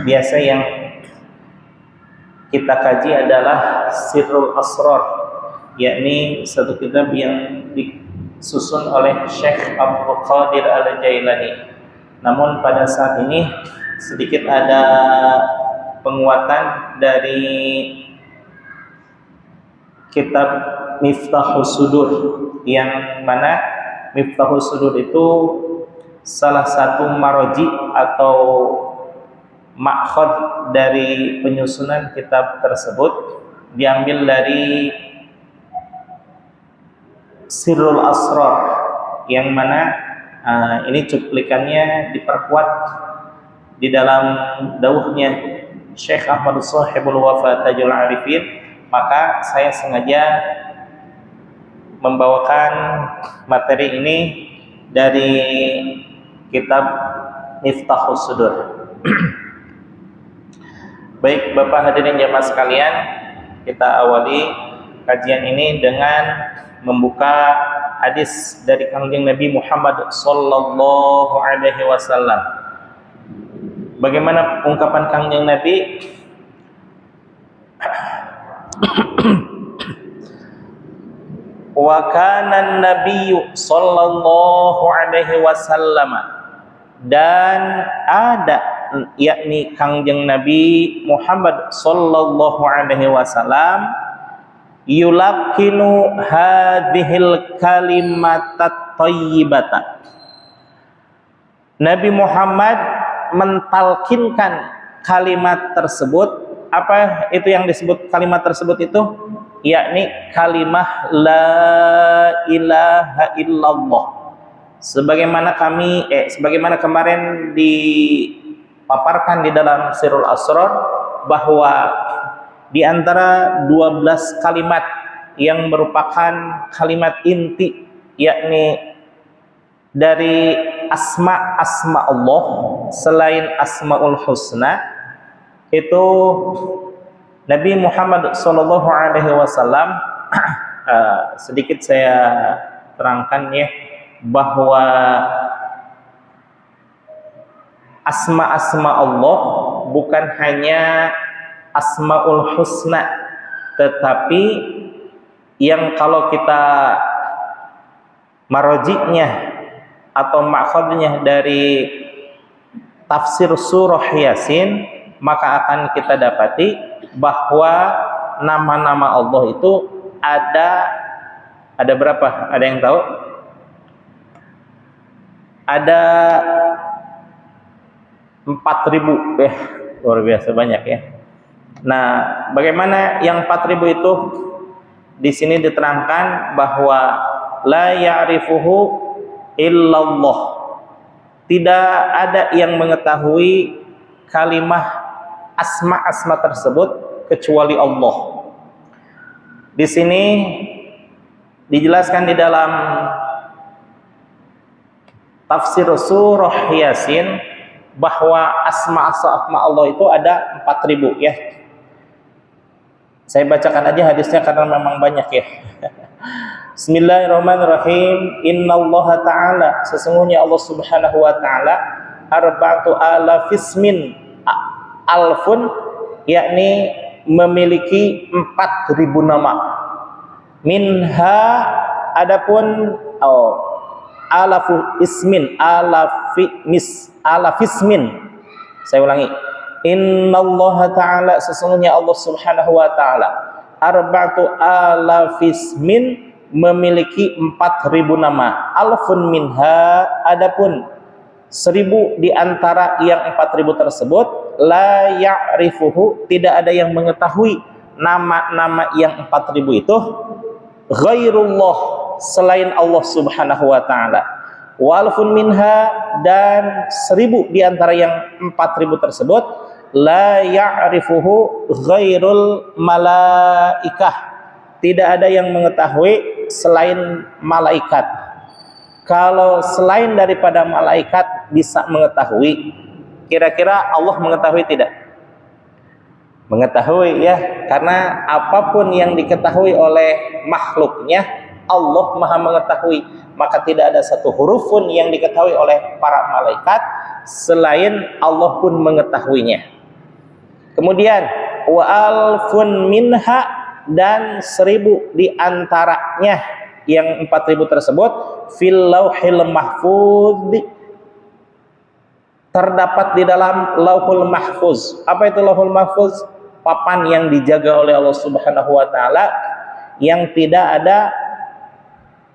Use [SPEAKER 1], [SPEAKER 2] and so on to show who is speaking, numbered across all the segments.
[SPEAKER 1] biasa yang kita kaji adalah Sirrul Asrar, yakni satu kitab yang disusun oleh Syekh Abdul Qadir Al-Jailani. Namun pada saat ini sedikit ada penguatan dari kitab Miftahus Sudur, yang mana Miftahus Sudur itu salah satu maroji atau makhad dari penyusunan kitab tersebut, diambil dari Sirrul Asrar, yang mana ini cuplikannya diperkuat di dalam dauhnya Syekh Ahmad Shahibul Wafa Tajul Arifin. Maka saya sengaja membawakan materi ini dari kitab Miftahus Sudur. Baik Bapak hadirin jamaah sekalian, kita awali kajian ini dengan membuka hadis dari Kangjeng Nabi Muhammad sallallahu alaihi wasallam. Bagaimana ungkapan Kangjeng Nabi? Wa kana an-nabiyyu sallallahu alaihi wasallam, dan ada, yakni Kangjeng Nabi Muhammad sallallahu alaihi wasallam, yulaqinu hadhil kalimatat thayyibata. Nabi Muhammad mentalkinkan kalimat tersebut. Apa itu yang disebut kalimat tersebut itu? Yakni kalimah la ilaha illallah. Sebagaimana kemarin dipaparkan di dalam Sirrul Asrar, bahwa di antara 12 kalimat yang merupakan kalimat inti, yakni dari asma Allah selain Asmaul Husna, itu Nabi Muhammad sallallahu alaihi wasallam, sedikit saya terangkan ya, bahwa asma Allah bukan hanya Asmaul Husna, tetapi yang kalau kita marojiknya atau makhadnya dari tafsir surah Yasin, maka akan kita dapati bahwa nama-nama Allah itu ada berapa? Ada yang tahu? Ada 4.000 ya, luar biasa banyak ya. Nah, bagaimana yang 4.000 itu? Di sini diterangkan bahwa la ya'rifuhu illallah. Tidak ada yang mengetahui kalimah asma tersebut kecuali Allah. Di sini dijelaskan di dalam tafsir surah Yasin bahwa asma Allah itu ada 4.000 ya. Saya bacakan aja hadisnya karena memang banyak ya. Bismillahirrahmanirrahim. Innallaha ta'ala, sesungguhnya Allah Subhanahu wa ta'ala, arba'atu alafismin, alfun, yakni memiliki 4.000 nama. Minha, adapun alafu ismin, alafismin. Saya ulangi. Innallaha ta'ala, sesungguhnya Allah Subhanahu wa ta'ala, arba'atu alafismin, memiliki 4.000 nama. Alfun minha, adapun 1.000 di antara yang 4.000 tersebut, la ya'rifuhu, tidak ada yang mengetahui nama-nama yang 4.000 itu, ghairullah, selain Allah Subhanahu wa ta'ala. Walfun minha, dan 1.000 di antara yang 4.000 tersebut, la ya'rifuhu ghairul malaikah, tidak ada yang mengetahui selain malaikat. Kalau selain daripada malaikat bisa mengetahui, kira-kira Allah mengetahui tidak? Mengetahui ya, karena apapun yang diketahui oleh makhluknya, Allah maha mengetahui. Maka tidak ada satu huruf pun yang diketahui oleh para malaikat selain Allah pun mengetahuinya. Kemudian wa alfun minha, dan 1000 di antaranya yang 4000 tersebut fil lauhil mahfuz, terdapat di dalam lauhul mahfuz. Apa itu lauhul mahfuz? Papan yang dijaga oleh Allah Subhanahu wa taala, yang tidak ada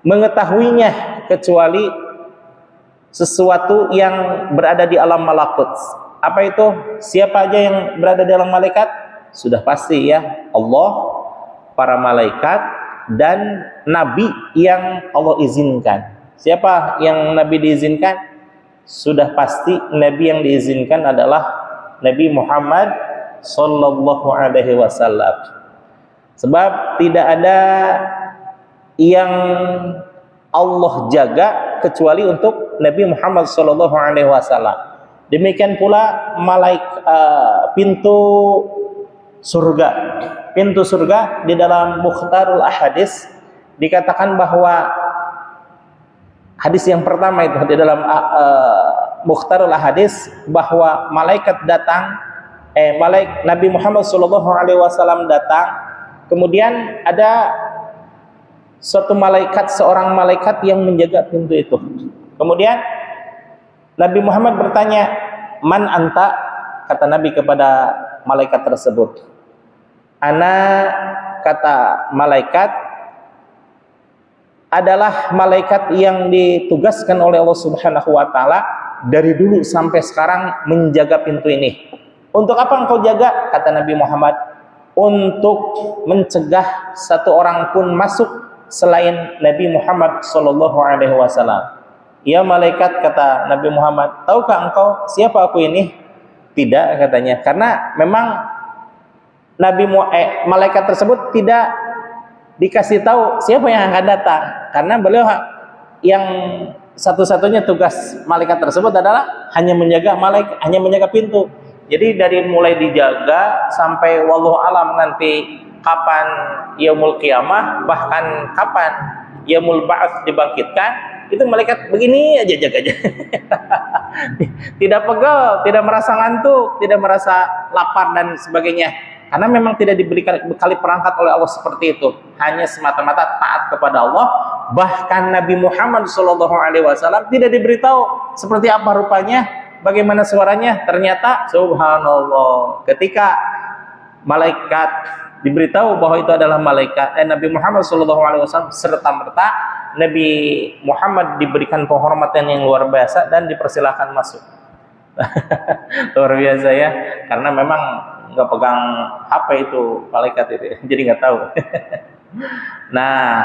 [SPEAKER 1] mengetahuinya kecuali sesuatu yang berada di alam malakut. Apa itu? Siapa aja yang berada di alam malaikat? Sudah pasti ya, Allah, para malaikat, dan nabi yang Allah izinkan. Siapa yang nabi diizinkan? Sudah pasti nabi yang diizinkan adalah Nabi Muhammad sallallahu alaihi wasallam. Sebab tidak ada yang Allah jaga kecuali untuk Nabi Muhammad sallallahu alaihi wasallam. Demikian pula pintu surga. Pintu surga di dalam Mukhtarul Ahadits dikatakan bahwa hadis yang pertama itu di dalam Mukhtarul Ahadits, bahwa malaikat datang, Nabi Muhammad sallallahu alaihi wasallam datang, kemudian ada suatu malaikat, seorang malaikat yang menjaga pintu itu. Kemudian Nabi Muhammad bertanya, "Man anta?" Kata Nabi kepada malaikat tersebut. "Ana," kata malaikat, "adalah malaikat yang ditugaskan oleh Allah Subhanahu wa taala dari dulu sampai sekarang menjaga pintu ini." "Untuk apa engkau jaga?" kata Nabi Muhammad. "Untuk mencegah satu orang pun masuk selain Nabi Muhammad sallallahu alaihi wasallam." "Ya malaikat," kata Nabi Muhammad, "tahukah engkau siapa aku ini?" "Tidak," katanya, karena memang malaikat tersebut tidak dikasih tahu siapa yang akan datang, karena beliau yang satu-satunya tugas malaikat tersebut adalah hanya menjaga pintu. Jadi dari mulai dijaga sampai wallahu alam nanti kapan yaumul qiyamah, bahkan kapan yaumul ba'ats dibangkitkan, itu malaikat begini aja jaganya. Tidak pegel, tidak merasa ngantuk, tidak merasa lapar dan sebagainya. Karena memang tidak dibekali perangkat oleh Allah seperti itu. Hanya semata-mata taat kepada Allah. Bahkan Nabi Muhammad SAW tidak diberitahu seperti apa rupanya, bagaimana suaranya. Ternyata subhanallah, ketika malaikat diberitahu bahwa itu adalah malaikat Nabi Muhammad SAW, serta-merta Nabi Muhammad diberikan penghormatan yang luar biasa dan dipersilahkan masuk. Luar biasa ya, karena memang nggak pegang HP itu malaikat itu, jadi nggak tahu. Nah,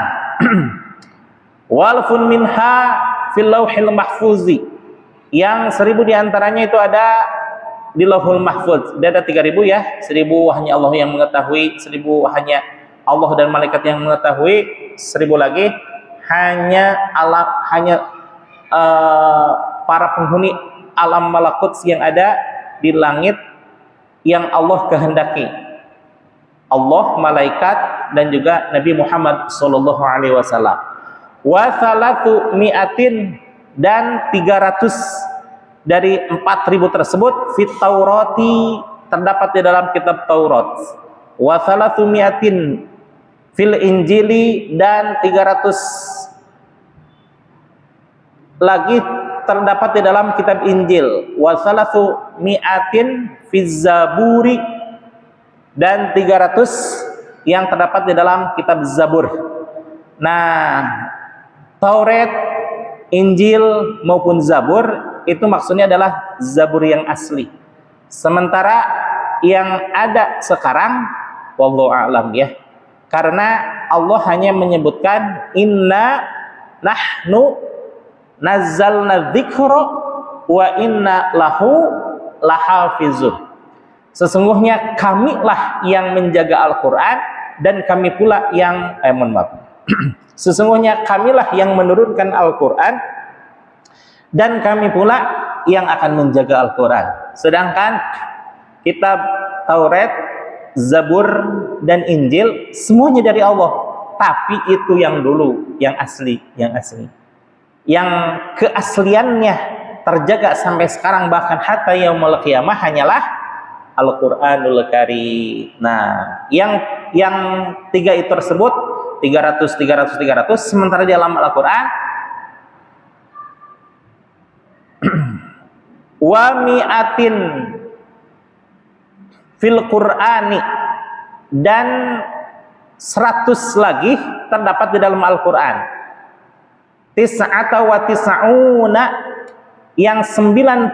[SPEAKER 1] walfun minha fil lauhil mahfuzi, yang 1000 diantaranya itu ada di lauhul mahfuz. Dia ada 3000 ya, 1000 hanya Allah yang mengetahui, 1000 hanya Allah dan malaikat yang mengetahui, 1000 lagi hanya para penghuni alam malakut yang ada di langit yang Allah kehendaki. Allah, malaikat, dan juga Nabi Muhammad sallallahu alaihi wasallam. Wa salatu mi'atin, dan 300 dari 4000 tersebut fit Taurati, terdapat di dalam kitab Taurat. Wa salatu mi'atin fil Injili, dan 300 lagi terdapat di dalam kitab Injil. Wa salatu mi'atin fiz Zaburi, dan 300 yang terdapat di dalam kitab Zabur. Nah, Taurat, Injil maupun Zabur itu maksudnya adalah Zabur yang asli. Sementara yang ada sekarang wallahu a'lam ya. Karena Allah hanya menyebutkan inna nahnu nazzalna dzikra wa inna lahu lahafizun. Sesungguhnya kamilah yang menjaga Al-Qur'an, dan kami pula yang sesungguhnya kamilah yang menurunkan Al-Qur'an, dan kami pula yang akan menjaga Al-Qur'an. Sedangkan kitab Taurat, Zabur, dan Injil semuanya dari Allah, tapi itu yang dulu, yang asli, yang keasliannya terjaga sampai sekarang, bahkan hatta yaumul qiyamah, hanyalah Al-Qur'anul Karim. Nah, yang tiga itu tersebut 300 300 300, sementara di dalam Al-Qur'an wa mi'atin fil Qur'ani, dan 100 lagi terdapat di dalam Al-Qur'an. Tis'ata wa tis'una, yang 99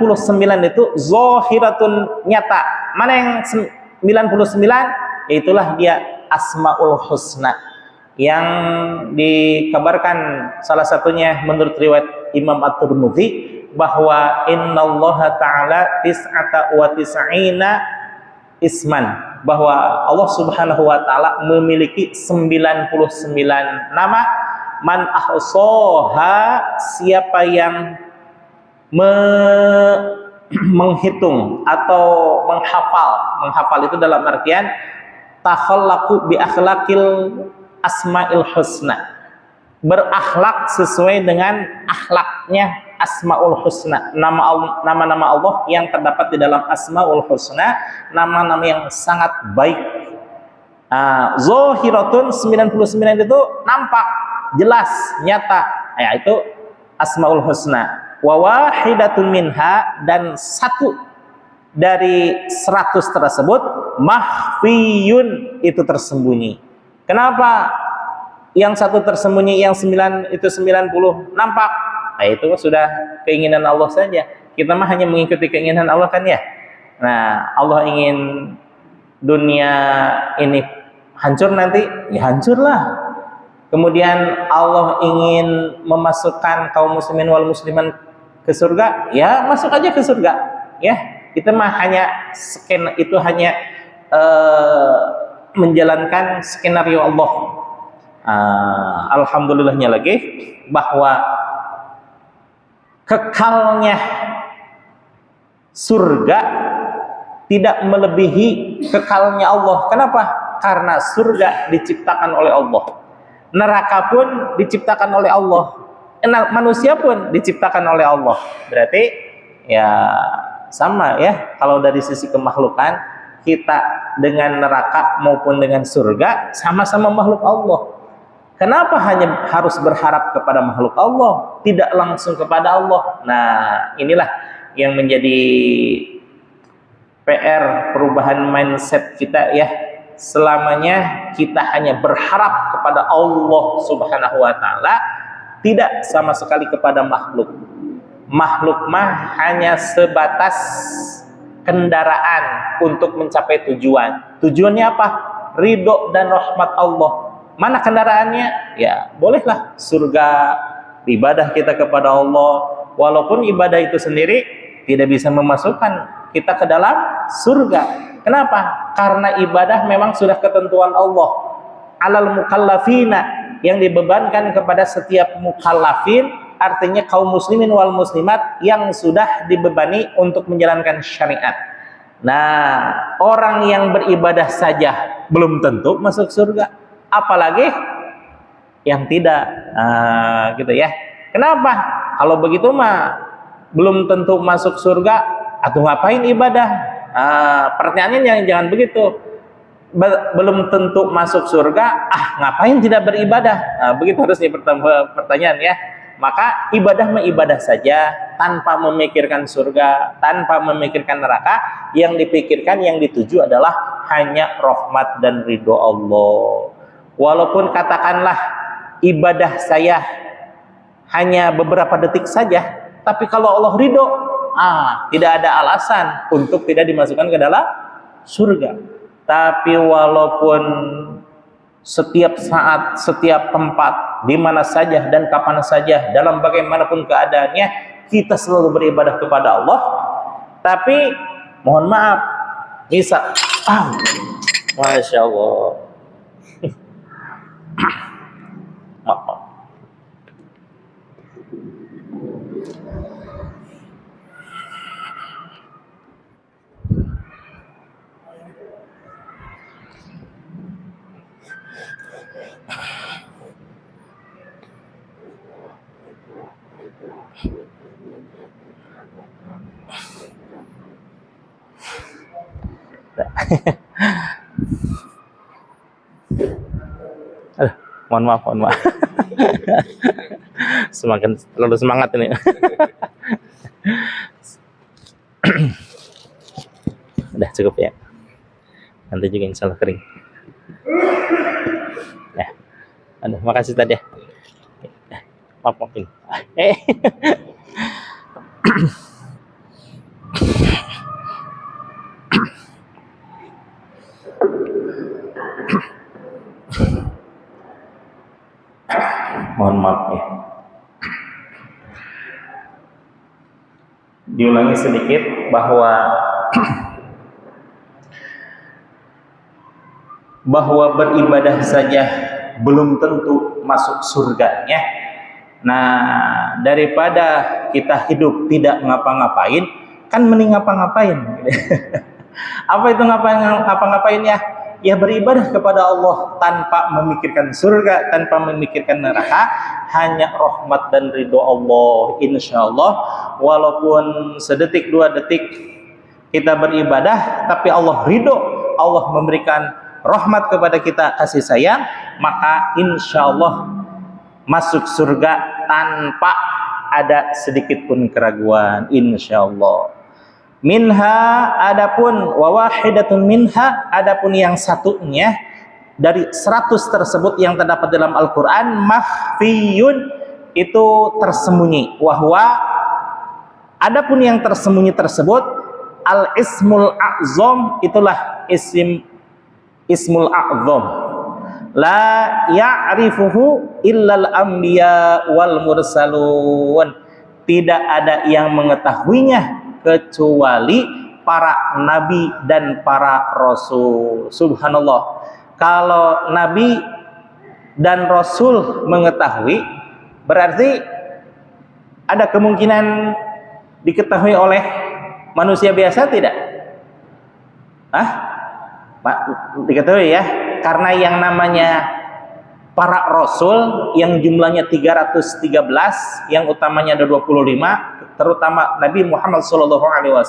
[SPEAKER 1] itu zahiratun, nyata. Mana yang 99? Yaitulah dia Asmaul Husna, yang dikabarkan salah satunya menurut riwayat Imam At-Tirmidzi bahwa innallaha ta'ala tis'ata wa tis'ina isman, bahwa Allah Subhanahu wa taala memiliki 99 nama. Man ahsaha, siapa yang menghitung atau menghafal itu dalam artian takhallaqu bi akhlaqil asmail husna, berakhlak sesuai dengan akhlaknya Asmaul Husna, nama-nama Allah yang terdapat di dalam Asmaul Husna, nama-nama yang sangat baik. Zahiratun, 99 itu nampak, jelas, nyata, yaitu Asmaul Husna. Wa wahidatun minha, dan satu dari 100 tersebut mahfiyun, itu tersembunyi. Kenapa yang satu tersembunyi, yang 9 itu 90 nampak? Nah, itu sudah keinginan Allah saja. Kita mah hanya mengikuti keinginan Allah kan ya. Nah, Allah ingin dunia ini hancur nanti, ya hancurlah. Kemudian Allah ingin memasukkan kaum muslimin wal musliman ke surga, ya masuk aja ke surga. Ya, kita mah hanya menjalankan skenario Allah. Alhamdulillahnya lagi bahwa kekalnya surga tidak melebihi kekalnya Allah. Kenapa? Karena surga diciptakan oleh Allah, neraka pun diciptakan oleh Allah, manusia pun diciptakan oleh Allah. Berarti ya sama ya, kalau dari sisi kemakhlukan kita dengan neraka maupun dengan surga sama-sama makhluk Allah. Kenapa hanya harus berharap kepada makhluk Allah, tidak langsung kepada Allah? Nah, inilah yang menjadi PR perubahan mindset kita ya. Selamanya kita hanya berharap kepada Allah Subhanahu wa taala, tidak sama sekali kepada makhluk. Makhluk mah hanya sebatas kendaraan untuk mencapai tujuan. Tujuannya apa? Ridho dan rahmat Allah. Mana kendaraannya? Ya, bolehlah surga, ibadah kita kepada Allah. Walaupun ibadah itu sendiri tidak bisa memasukkan kita ke dalam surga. Kenapa? Karena ibadah memang sudah ketentuan Allah. Alal mukallafina, yang dibebankan kepada setiap mukallafin, artinya kaum muslimin wal muslimat yang sudah dibebani untuk menjalankan syariat. Nah, orang yang beribadah saja belum tentu masuk surga, apalagi yang tidak, gitu ya. Kenapa? Kalau begitu mah belum tentu masuk surga, atau ngapain ibadah? Pertanyaannya jangan begitu. Belum tentu masuk surga, ngapain tidak beribadah? Begitu harusnya pertanyaan ya. Maka ibadah mah ibadah saja, tanpa memikirkan surga, tanpa memikirkan neraka. Yang dipikirkan, yang dituju adalah hanya rahmat dan ridho Allah. Walaupun katakanlah ibadah saya hanya beberapa detik saja, tapi kalau Allah ridho, tidak ada alasan untuk tidak dimasukkan ke dalam surga. Tapi walaupun setiap saat, setiap tempat, di mana saja dan kapan saja, dalam bagaimanapun keadaannya, kita selalu beribadah kepada Allah. Tapi mohon maaf, misal, Masya Allah, maaf. Aduh, mohon maaf. Semakin terlalu semangat ini. Udah cukup ya. Nanti juga insya Allah kering. Ya. Aduh, makasih tadi ya. Maaf ini. Mohon maaf ya. Diulangi sedikit bahwa beribadah saja belum tentu masuk surganya. Nah, daripada kita hidup tidak ngapa-ngapain, kan mending ngapa-ngapain. Apa itu ngapa-ngapain ya? Ya beribadah kepada Allah tanpa memikirkan surga, tanpa memikirkan neraka, hanya rahmat dan ridho Allah. Insya Allah, walaupun sedetik dua detik kita beribadah, tapi Allah ridho, Allah memberikan rahmat kepada kita, kasih sayang, maka insya Allah masuk surga tanpa ada sedikit pun keraguan, insya Allah. Minha, adapun wawahidatun minha, adapun yang satunya dari 100 tersebut yang terdapat dalam Al-Quran, makhfiyun, itu tersembunyi. Wahwa, adapun yang tersembunyi tersebut, al-ismul a'zam, itulah ismul a'zam. La ya'rifuhu illal anbiya wal mursalun. Tidak ada yang mengetahuinya kecuali para nabi dan para rasul. Subhanallah. Kalau nabi dan rasul mengetahui, berarti ada kemungkinan diketahui oleh manusia biasa tidak? Diketahui ya, karena yang namanya para rasul yang jumlahnya 313, yang utamanya ada 25, terutama Nabi Muhammad SAW,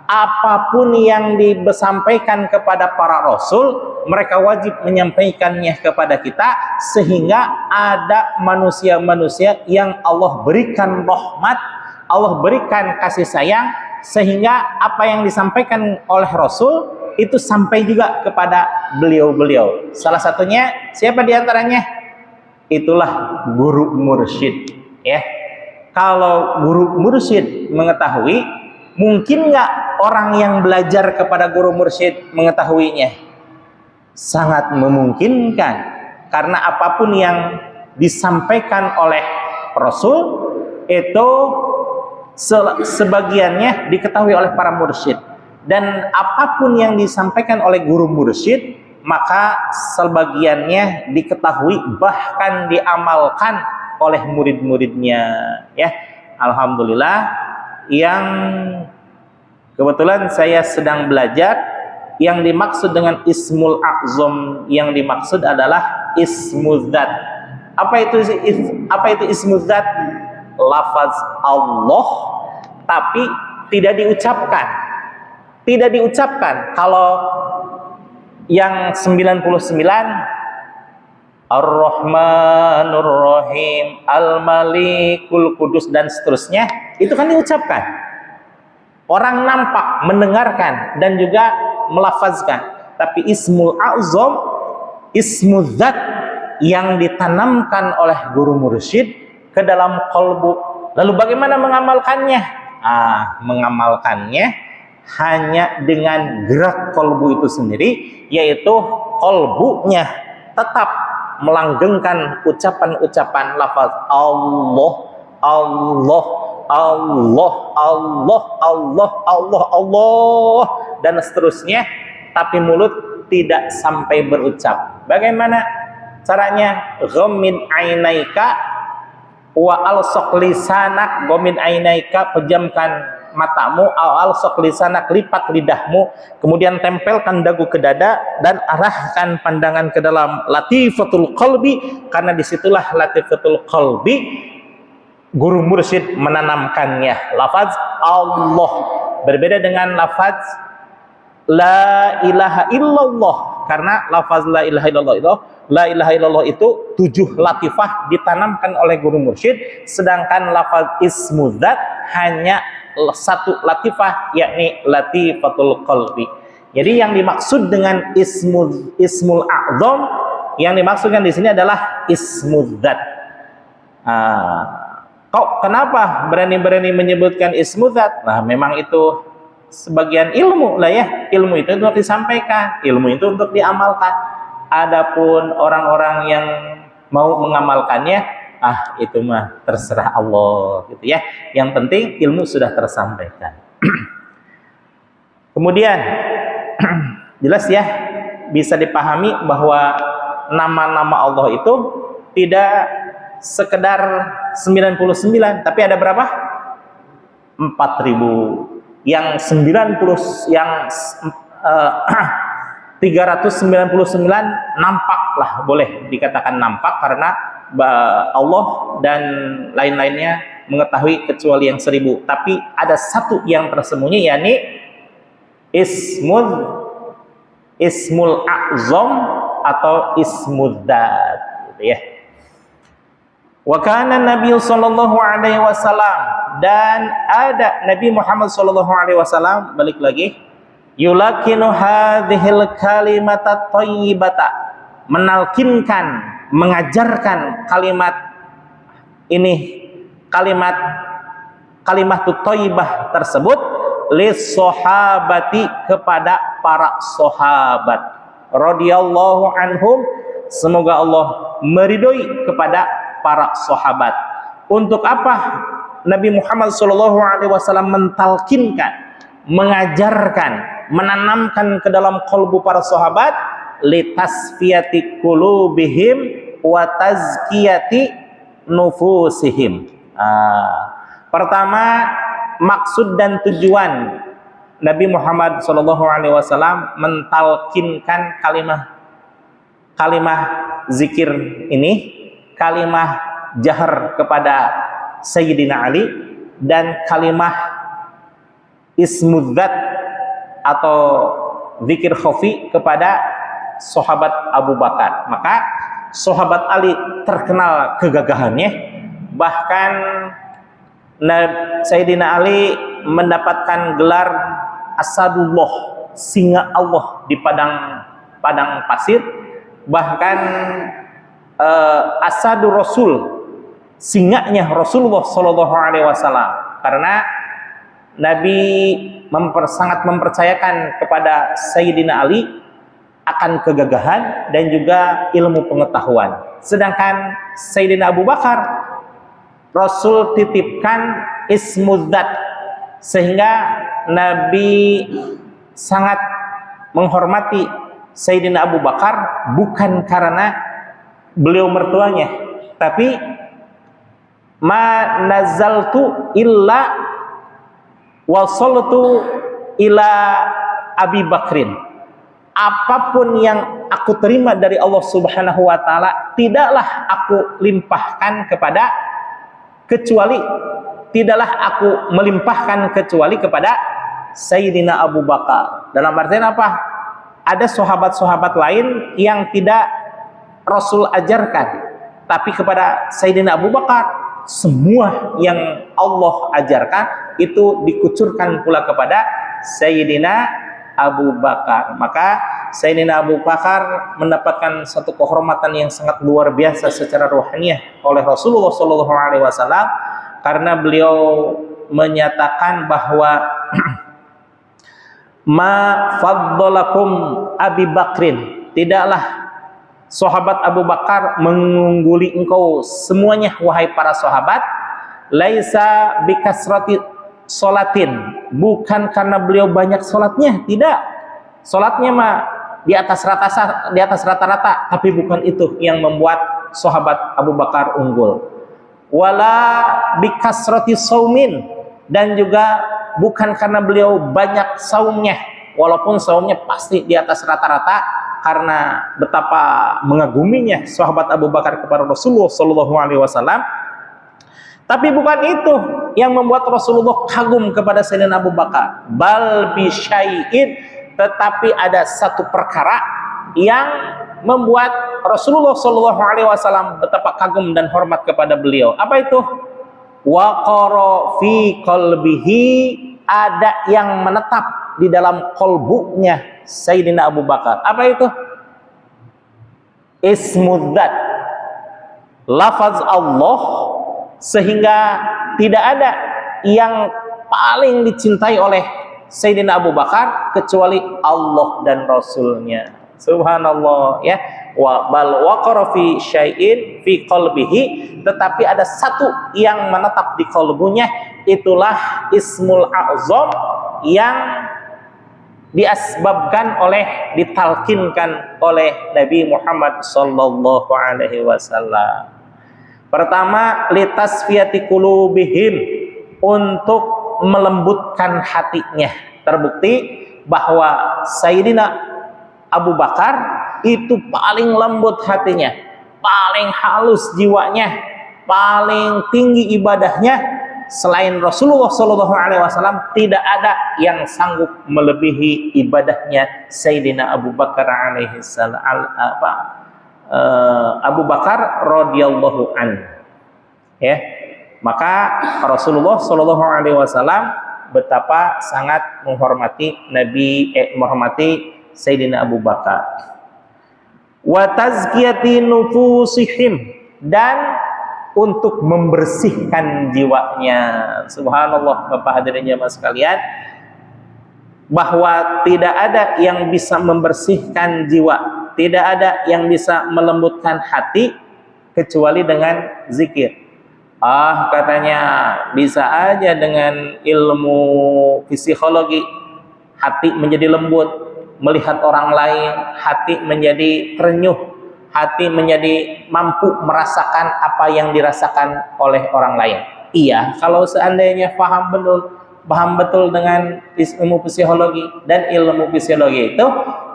[SPEAKER 1] apapun yang disampaikan kepada para rasul, mereka wajib menyampaikannya kepada kita, sehingga ada manusia-manusia yang Allah berikan rahmat, Allah berikan kasih sayang, sehingga apa yang disampaikan oleh rasul itu sampai juga kepada beliau-beliau. Salah satunya siapa diantaranya? Itulah guru mursyid, ya. Kalau guru mursyid mengetahui, mungkin nggak orang yang belajar kepada guru mursyid mengetahuinya? Sangat memungkinkan, karena apapun yang disampaikan oleh rasul itu sebagiannya diketahui oleh para mursyid. Dan apapun yang disampaikan oleh guru mursyid, maka sebagiannya diketahui, bahkan diamalkan oleh murid-muridnya, ya. Alhamdulillah, yang kebetulan saya sedang belajar, yang dimaksud dengan ismul a'zam, yang dimaksud adalah ismul dzat. Apa itu ismul dzat? Lafaz Allah tapi tidak diucapkan. Tidak diucapkan. Kalau yang 99, Ar-Rahmanur Rahim, Al-Malikul Qudus, dan seterusnya, itu kan diucapkan. Orang nampak, mendengarkan, dan juga melafazkan. Tapi ismul a'zam, ismul dzat, yang ditanamkan oleh guru mursyid ke dalam qalbu. Lalu bagaimana mengamalkannya? Mengamalkannya hanya dengan gerak kolbu itu sendiri, yaitu kolbunya tetap melanggengkan ucapan-ucapan lafaz Allah, Allah, Allah, Allah, Allah, Allah, Allah, dan seterusnya, tapi mulut tidak sampai berucap. Bagaimana caranya? Ghammid ainaika wa alsaq lisanak. Ghammid ainaika, pejamkan matamu, awal sok lisanak, lipat lidahmu, kemudian tempelkan dagu ke dada, dan arahkan pandangan ke dalam latifatul qalbi, karena disitulah latifatul qalbi guru mursyid menanamkannya. Lafaz Allah berbeda dengan lafaz la ilaha illallah, karena lafaz la ilaha illallah itu, la ilaha illallah itu 7 latifah ditanamkan oleh guru mursyid, sedangkan lafaz ismu dzat hanya 1 latifah, yakni latifatul qalbi. Jadi yang dimaksud dengan ismul a'zam, yang dimaksudkan di sini adalah ismu dzat. Kok kenapa berani-berani menyebutkan ismu dzat? Nah, memang itu sebagian ilmu lah ya. Ilmu itu untuk disampaikan, ilmu itu untuk diamalkan. Adapun orang-orang yang mau mengamalkannya, itu mah terserah Allah gitu ya. Yang penting ilmu sudah tersampaikan. Kemudian jelas ya, bisa dipahami bahwa nama-nama Allah itu tidak sekedar 99, tapi ada berapa? 4.000. Yang 399 nampak lah, boleh dikatakan nampak, karena Allah dan lain-lainnya mengetahui kecuali yang 1.000. Tapi ada satu yang tersembunyi, yakni ismul a'zam atau ismud dzat gitu ya. Wa kana Nabi sallallahu alaihi wasallam, dan ada Nabi Muhammad sallallahu alaihi wasallam, balik lagi, yulakinu hadhil kalimata thayyibata, menalkinkan, mengajarkan kalimat ini, kalimat thayyibah tersebut lis sahabati, kepada para sahabat radhiyallahu anhum, semoga Allah meridhoi kepada para sahabat. Untuk apa Nabi Muhammad SAW mentalkinkan, mengajarkan, menanamkan ke dalam kalbu para sahabat? Litasfiyati qulubihim wa tazkiyati nufusihim. Pertama, maksud dan tujuan Nabi Muhammad SAW mentalkinkan kalimah zikir ini, kalimah jahar kepada Sayyidina Ali, dan kalimah ismud dzat atau zikir khafi kepada sahabat Abu Bakar. Maka sahabat Ali terkenal kegagahannya, bahkan Sayyidina Ali mendapatkan gelar Asadullah, singa Allah di padang pasir. Bahkan Asadu Rasul, singanya Rasulullah Shallallahu Alaihi Wasallam, karena Nabi sangat mempercayakan kepada Sayyidina Ali akan kegagahan dan juga ilmu pengetahuan. Sedangkan Sayyidina Abu Bakar, Rasul titipkan ismud dzat, sehingga Nabi sangat menghormati Sayyidina Abu Bakar, bukan karena beliau mertuanya, tapi ma nazaltu illa wasaltu ila Abi Bakrin. Apapun yang aku terima dari Allah Subhanahu wa taala, tidaklah aku limpahkan kepada kepada Sayyidina Abu Bakar. Dalam artian apa? Ada sahabat-sahabat lain yang tidak Rasul ajarkan, tapi kepada Sayyidina Abu Bakar semua yang Allah ajarkan itu dikucurkan pula kepada Sayyidina Abu Bakar. Maka Sayyidina Abu Bakar mendapatkan satu kehormatan yang sangat luar biasa secara rohaniah oleh Rasulullah SAW, karena beliau menyatakan bahwa ma faddalakum Abi Bakrin, tidaklah sahabat Abu Bakar mengungguli engkau semuanya, wahai para sahabat. Laisa bikasrati sholatin, bukan karena beliau banyak sholatnya, tidak. Sholatnya mah di atas rata-rata, tapi bukan itu yang membuat sahabat Abu Bakar unggul. Wala bikasrati saumin, dan juga bukan karena beliau banyak saumnya, walaupun saumnya pasti di atas rata-rata, karena betapa mengaguminya sahabat Abu Bakar kepada Rasulullah Shallallahu Alaihi Wasallam. Tapi bukan itu yang membuat Rasulullah kagum kepada Sayyidina Abu Bakar. Bal bisyai'in, tetapi ada satu perkara yang membuat Rasulullah Shallallahu Alaihi Wasallam betapa kagum dan hormat kepada beliau. Apa itu? Waqara fi qalbihi, ada yang menetap di dalam kolbunya Sayyidina Abu Bakar. Apa itu? Ismudzat, lafaz Allah, sehingga tidak ada yang paling dicintai oleh Sayyidina Abu Bakar kecuali Allah dan Rasulnya. Subhanallah, ya. Bal waqara fi syai'in fi qalbihi, tetapi ada satu yang menetap di kalbunya, itulah Ismul A'zam yang diasbabkan oleh, ditalkinkan oleh Nabi Muhammad sallallahu alaihi wasallam. Pertama, litasfiyati qulubihim, untuk melembutkan hatinya. Terbukti bahwa Sayyidina Abu Bakar itu paling lembut hatinya, paling halus jiwanya, paling tinggi ibadahnya. Selain Rasulullah Shallallahu Alaihi Wasallam, tidak ada yang sanggup melebihi ibadahnya Sayyidina Abu Bakar alaihi salam, Abu Bakar radhiyallahu anhu. Ya, maka Rasulullah Shallallahu Alaihi Wasallam betapa sangat menghormati menghormati Sayyidina Abu Bakar. Wa tazkiyati nufusihim, dan untuk membersihkan jiwanya. Subhanallah, Bapak hadirin jamaah sekalian, bahwa tidak ada yang bisa membersihkan jiwa, tidak ada yang bisa melembutkan hati kecuali dengan zikir. Katanya bisa aja dengan ilmu psikologi hati menjadi lembut, melihat orang lain hati menjadi terenyuh, hati menjadi mampu merasakan apa yang dirasakan oleh orang lain. Iya, kalau seandainya paham betul dengan ilmu psikologi, dan ilmu psikologi itu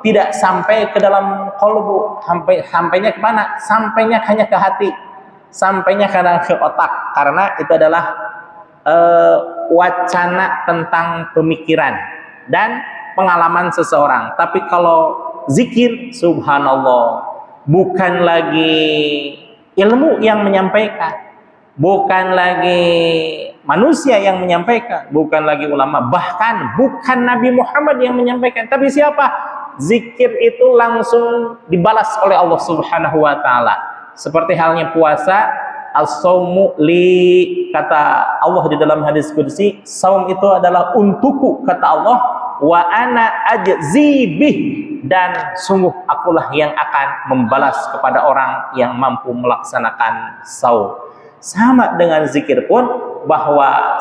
[SPEAKER 1] tidak sampai ke dalam kolbu, sampainya ke mana? Sampainya hanya ke hati, sampainya ke otak, karena itu adalah wacana tentang pemikiran dan pengalaman seseorang. Tapi kalau zikir, subhanallah, bukan lagi ilmu yang menyampaikan, bukan lagi manusia yang menyampaikan, bukan lagi ulama, bahkan bukan Nabi Muhammad yang menyampaikan, tapi siapa? Zikir itu langsung dibalas oleh Allah Subhanahu wa taala. Seperti halnya puasa, as-saumu li, kata Allah di dalam hadis qudsi, saum itu adalah untukku, kata Allah, wa ana ajzi bih, dan sungguh akulah yang akan membalas kepada orang yang mampu melaksanakan saum. Sama dengan zikir pun, bahwa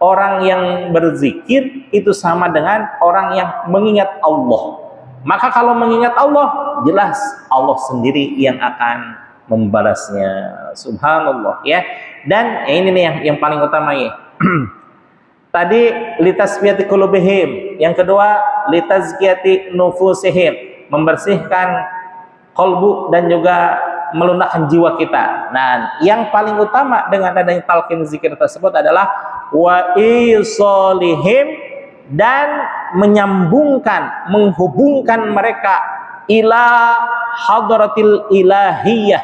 [SPEAKER 1] orang yang berzikir itu sama dengan orang yang mengingat Allah. Maka kalau mengingat Allah, jelas Allah sendiri yang akan membalasnya. Subhanallah, ya. Dan ini nih yang paling utama ya. Tadi litasfiyati qulubihim, yang kedua litazkiyati nufusihim, membersihkan kolbu dan juga melunakkan jiwa kita. Nah, yang paling utama dengan adanya talqin zikir tersebut adalah wa isolihim, dan menyambungkan, menghubungkan mereka ila hadratil ilahiyah,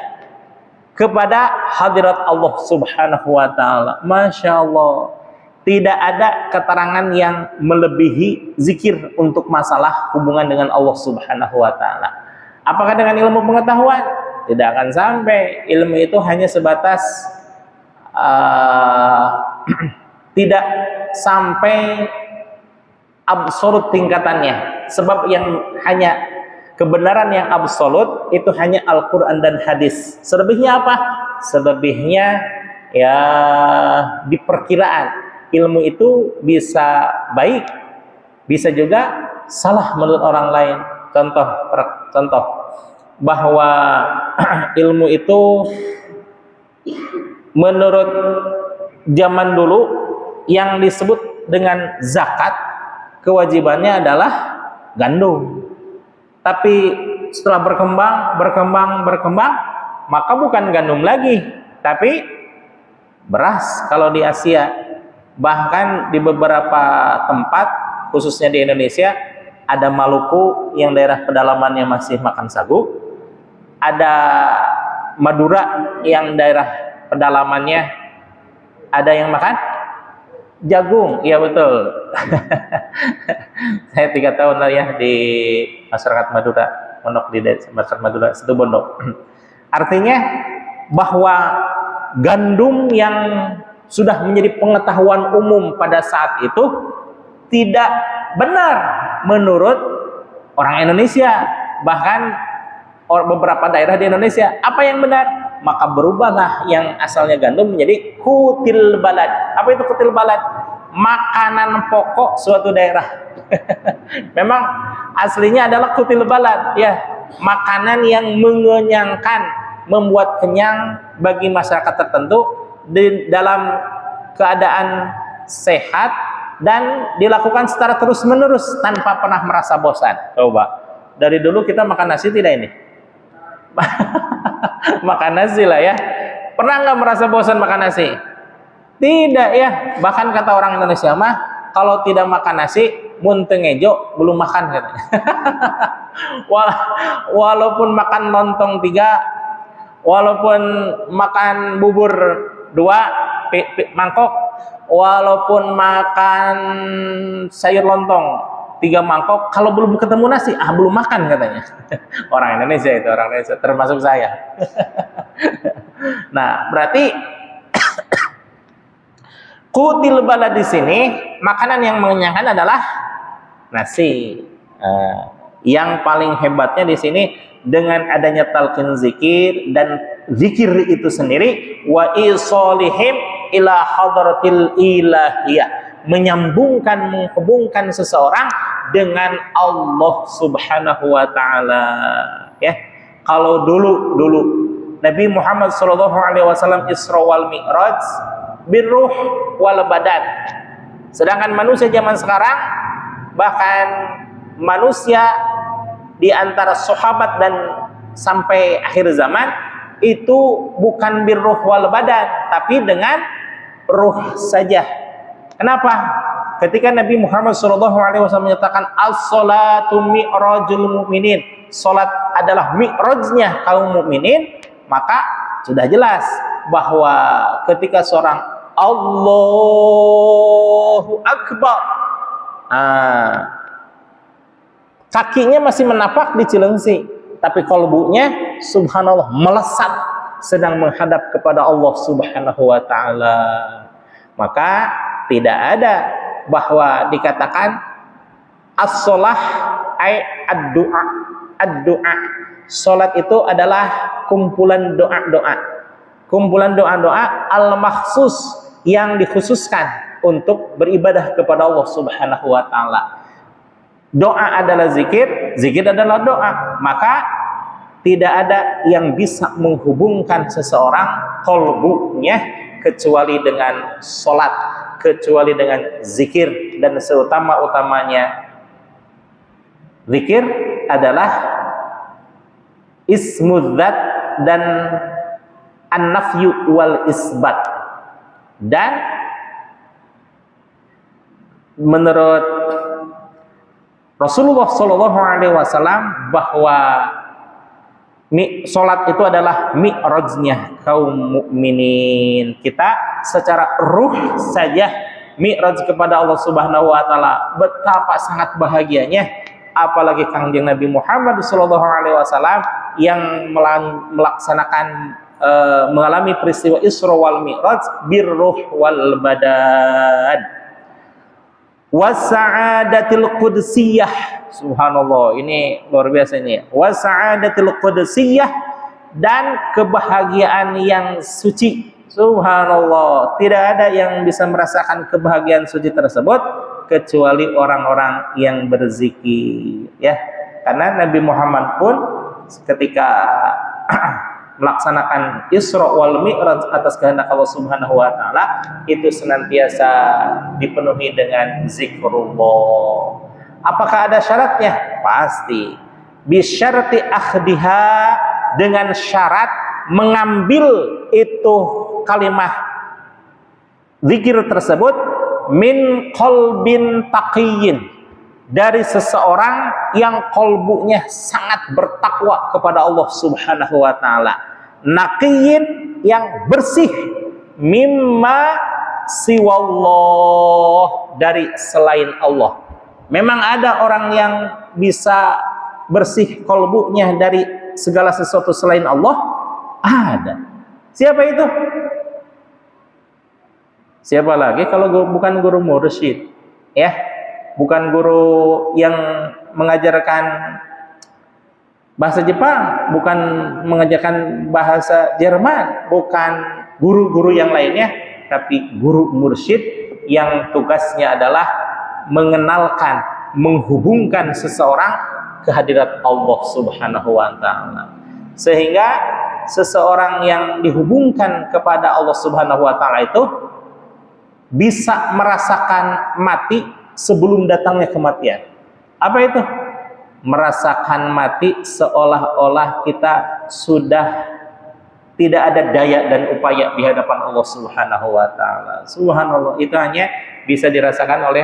[SPEAKER 1] kepada hadirat Allah Subhanahu wa taala. Masya Allah, tidak ada keterangan yang melebihi zikir untuk masalah hubungan dengan Allah Subhanahu wa taala. Apakah dengan ilmu pengetahuan? Tidak akan sampai. Ilmu itu hanya sebatas tidak sampai absolut tingkatannya. Sebab yang hanya kebenaran yang absolut itu hanya Al-Quran dan hadis. Selebihnya apa? Selebihnya ya di perkiraan. Ilmu itu bisa baik, bisa juga salah menurut orang lain. Contoh bahwa ilmu itu menurut zaman dulu yang disebut dengan zakat, kewajibannya adalah gandum. Tapi setelah berkembang, maka bukan gandum lagi, tapi beras kalau di Asia. Bahkan di beberapa tempat, khususnya di Indonesia, ada Maluku yang daerah pedalamannya masih makan sagu, ada Madura yang daerah pedalamannya ada yang makan jagung. Iya betul. Saya 3 tahun lah ya di masyarakat Madura, mondok di masyarakat Madura Situbondo. Artinya bahwa gandum yang sudah menjadi pengetahuan umum pada saat itu tidak benar menurut orang Indonesia, bahkan beberapa daerah di Indonesia. Apa yang benar? Maka berubahlah yang asalnya gandum menjadi kutil balad. Apa itu kutil balad? Makanan pokok suatu daerah. Memang aslinya adalah kutil balad, ya, makanan yang mengenyangkan, membuat kenyang bagi masyarakat tertentu dalam keadaan sehat dan dilakukan secara terus-menerus tanpa pernah merasa bosan. Coba, dari dulu kita makan nasi tidak ini? Makan nasi lah ya. Pernah nggak merasa bosan makan nasi? Tidak ya. Bahkan kata orang Indonesia mah, kalau tidak makan nasi, munteng ejo belum makan katanya. Walaupun makan lontong 3, walaupun makan bubur 2 mangkok, walaupun makan sayur lontong 3 mangkok, kalau belum ketemu nasi, belum makan katanya. Orang Indonesia itu, orang Indonesia, termasuk saya. Nah, berarti kutil balad di sini, makanan yang mengenyangkan adalah nasi. Yang paling hebatnya di sini dengan adanya talqin zikir dan zikir itu sendiri, wa isolihim ila hadratil ilahiyah, menyambungkan, menghubungkan seseorang dengan Allah Subhanahu wa taala, ya. Kalau dulu Nabi Muhammad sallallahu alaihi wasallam Isra wal Mi'raj birruh wal badan. Sedangkan manusia zaman sekarang, bahkan manusia di antara sahabat dan sampai akhir zaman itu bukan birruh wal badan, tapi dengan ruh saja. Kenapa? Ketika Nabi Muhammad SAW menyatakan as-salatu mi'rajul mu'minin, salat adalah mi'rajnya kaum mukminin, maka sudah jelas bahwa ketika seorang Allahu Akbar, kakinya masih menapak di Cilengsi, tapi kalbunya subhanallah melesat sedang menghadap kepada Allah Subhanahu wa taala. Maka tidak ada bahwa dikatakan as-shalah ay ad-du'a. Ad-du'a, salat itu adalah kumpulan doa-doa. Kumpulan doa-doa al-makhsus yang dikhususkan untuk beribadah kepada Allah Subhanahu wa taala. Doa adalah zikir, zikir adalah doa. Maka tidak ada yang bisa menghubungkan seseorang qalbunya kecuali dengan salat, kecuali dengan zikir, dan seutama-utamanya zikir adalah ismudzat dan an-nafyu wal isbat. Dan menurut Rasulullah SAW bahwa salat itu adalah mi'rajnya kaum mukminin. Kita secara ruh saja mi'raj kepada Allah Subhanahu wa taala. Betapa sangat bahagianya, apalagi Kangjeng Nabi Muhammad SAW yang melaksanakan mengalami peristiwa Isra wal Mi'raj birruh wal badan. Wasa'adatil qudsiyah, subhanallah, ini luar biasa ini. Wasa'adatil qudsiyah, dan kebahagiaan yang suci, subhanallah. Tidak ada yang bisa merasakan kebahagiaan suci tersebut kecuali orang-orang yang berzikir, ya. Karena Nabi Muhammad pun ketika melaksanakan Isra wal Mi'raj atas kehendak Allah Subhanahu wa taala itu senantiasa dipenuhi dengan zikrullah. Apakah ada syaratnya? Pasti. Bisyarti akhdiha, dengan syarat mengambil itu kalimat zikir tersebut min qalbin taqiyyin, dari seseorang yang kolbunya sangat bertakwa kepada Allah Subhanahu wa taala, naqiyin yang bersih, mimma siwallah dari selain Allah. Memang ada orang yang bisa bersih kolbunya dari segala sesuatu selain Allah, ada. Siapa itu? Siapa lagi kalau bukan guru mursyid, ya, bukan guru yang mengajarkan bahasa Jepang, bukan mengajarkan bahasa Jerman, bukan guru-guru yang lainnya, tapi guru mursyid yang tugasnya adalah mengenalkan, menghubungkan seseorang ke hadirat Allah Subhanahu wa taala. Sehingga seseorang yang dihubungkan kepada Allah Subhanahu wa taala itu bisa merasakan mati sebelum datangnya kematian. Apa itu? Merasakan mati seolah-olah kita sudah tidak ada daya dan upaya di hadapan Allah Subhanahu wa taala. Subhanallah, itu hanya bisa dirasakan oleh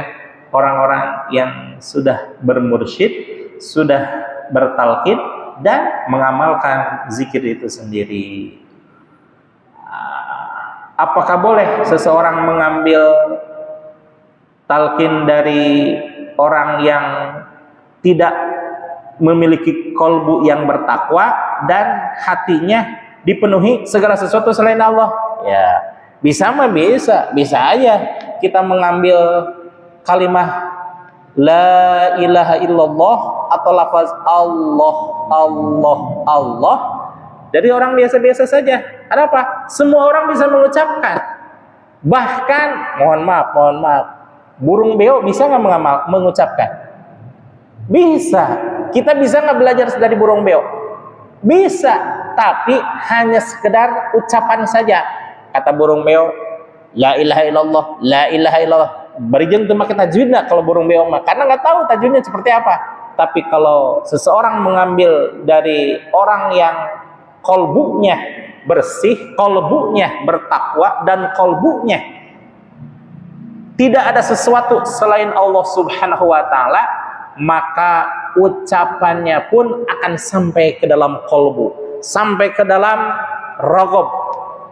[SPEAKER 1] orang-orang yang sudah bermursyid, sudah bertalqin dan mengamalkan zikir itu sendiri. Apakah boleh seseorang mengambil talqin dari orang yang tidak memiliki kolbu yang bertakwa dan hatinya dipenuhi segala sesuatu selain Allah? Ya, bisa mah bisa aja kita mengambil kalimah la ilaha illallah atau lafaz Allah dari orang biasa-biasa saja. Ada apa? Semua orang bisa mengucapkan. Bahkan mohon maaf, burung beo bisa nggak mengucapkan? Bisa. Kita bisa nggak belajar dari burung beo? Bisa, tapi hanya sekedar ucapan saja. Kata burung beo, la ilaha illallah, la ilaha illallah. Berijeng tuh makin tajwidnya kalau burung beo mah, karena nggak tahu tajwidnya seperti apa. Tapi kalau seseorang mengambil dari orang yang kolbunya bersih, kolbunya bertakwa, dan kolbunya tidak ada sesuatu selain Allah Subhanahu wa taala, maka ucapannya pun akan sampai ke dalam kolbu, sampai ke dalam rogob,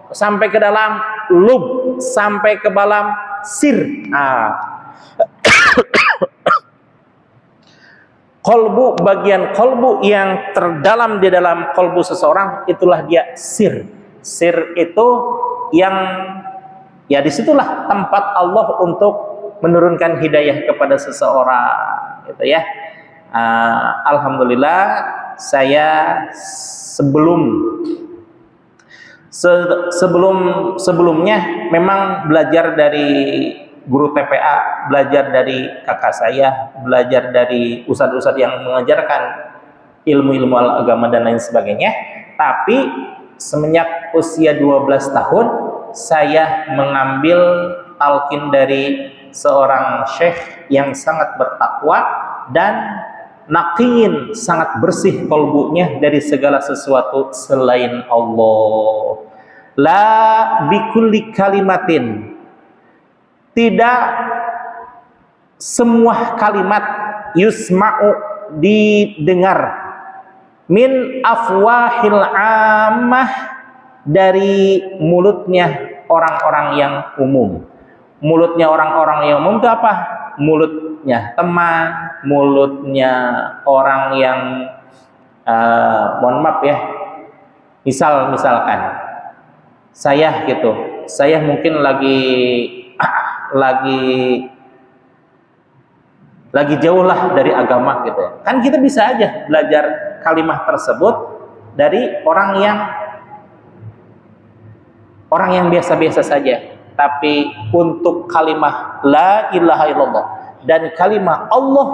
[SPEAKER 1] sampai ke dalam lub, sampai ke dalam sir. Kolbu, bagian kolbu yang terdalam di dalam kolbu seseorang, itulah dia sir. Sir itu yang, ya disitulah tempat Allah untuk menurunkan hidayah kepada seseorang, gitu ya. Alhamdulillah, saya sebelumnya memang belajar dari guru TPA, belajar dari kakak saya, belajar dari ustadz-ustadz yang mengajarkan ilmu-ilmu agama dan lain sebagainya. Tapi semenjak usia 12 tahun saya mengambil talqin dari seorang syekh yang sangat bertakwa dan naqiyin, sangat bersih kolbunya dari segala sesuatu selain Allah. La bikulli kalimatin, tidak semua kalimat yusma'u didengar, min afwahil ammah dari mulutnya orang-orang yang umum. Mulutnya orang-orang yang umum itu apa? Mulutnya teman, mulutnya orang yang mohon maaf ya, misalkan saya gitu, saya mungkin lagi jauh lah dari agama gitu ya. Kan kita bisa aja belajar kalimat tersebut dari orang yang biasa-biasa saja. Tapi untuk kalimat la ilaha illallah dan kalimat Allah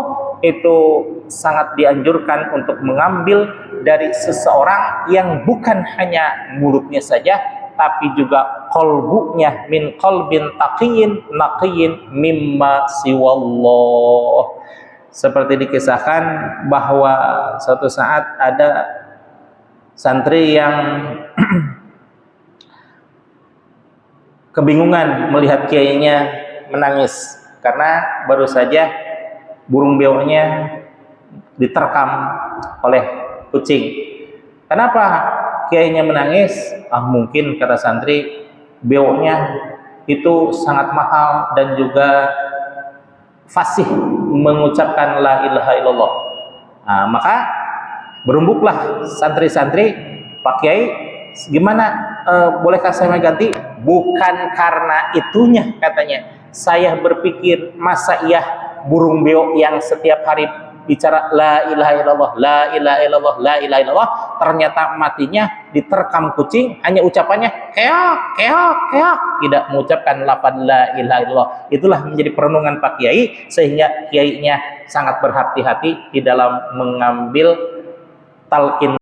[SPEAKER 1] itu sangat dianjurkan untuk mengambil dari seseorang yang bukan hanya mulutnya saja, tapi juga kolbunya, min qalbin taqiyin naqiyin mimma siwallah. Seperti dikisahkan bahwa suatu saat ada santri yang kebingungan melihat kiainya menangis karena baru saja burung beoknya diterkam oleh kucing. Kenapa kiainya menangis? Mungkin kata santri, beoknya itu sangat mahal dan juga fasih mengucapkan la ilaha illallah. Maka berumbuklah santri-santri, Pak Kiai, gimana, bolehkah saya ganti? Bukan karena itunya, katanya. Saya berpikir, masa iya burung beok yang setiap hari bicara la ilaha illallah, la ilaha illallah, la ilaha illallah, ternyata matinya diterkam kucing, hanya ucapannya keok, keok, keok, tidak mengucapkan lafaz la ilaha illallah. Itulah menjadi perenungan Pak Kiai, sehingga kiainya sangat berhati-hati di dalam mengambil talqin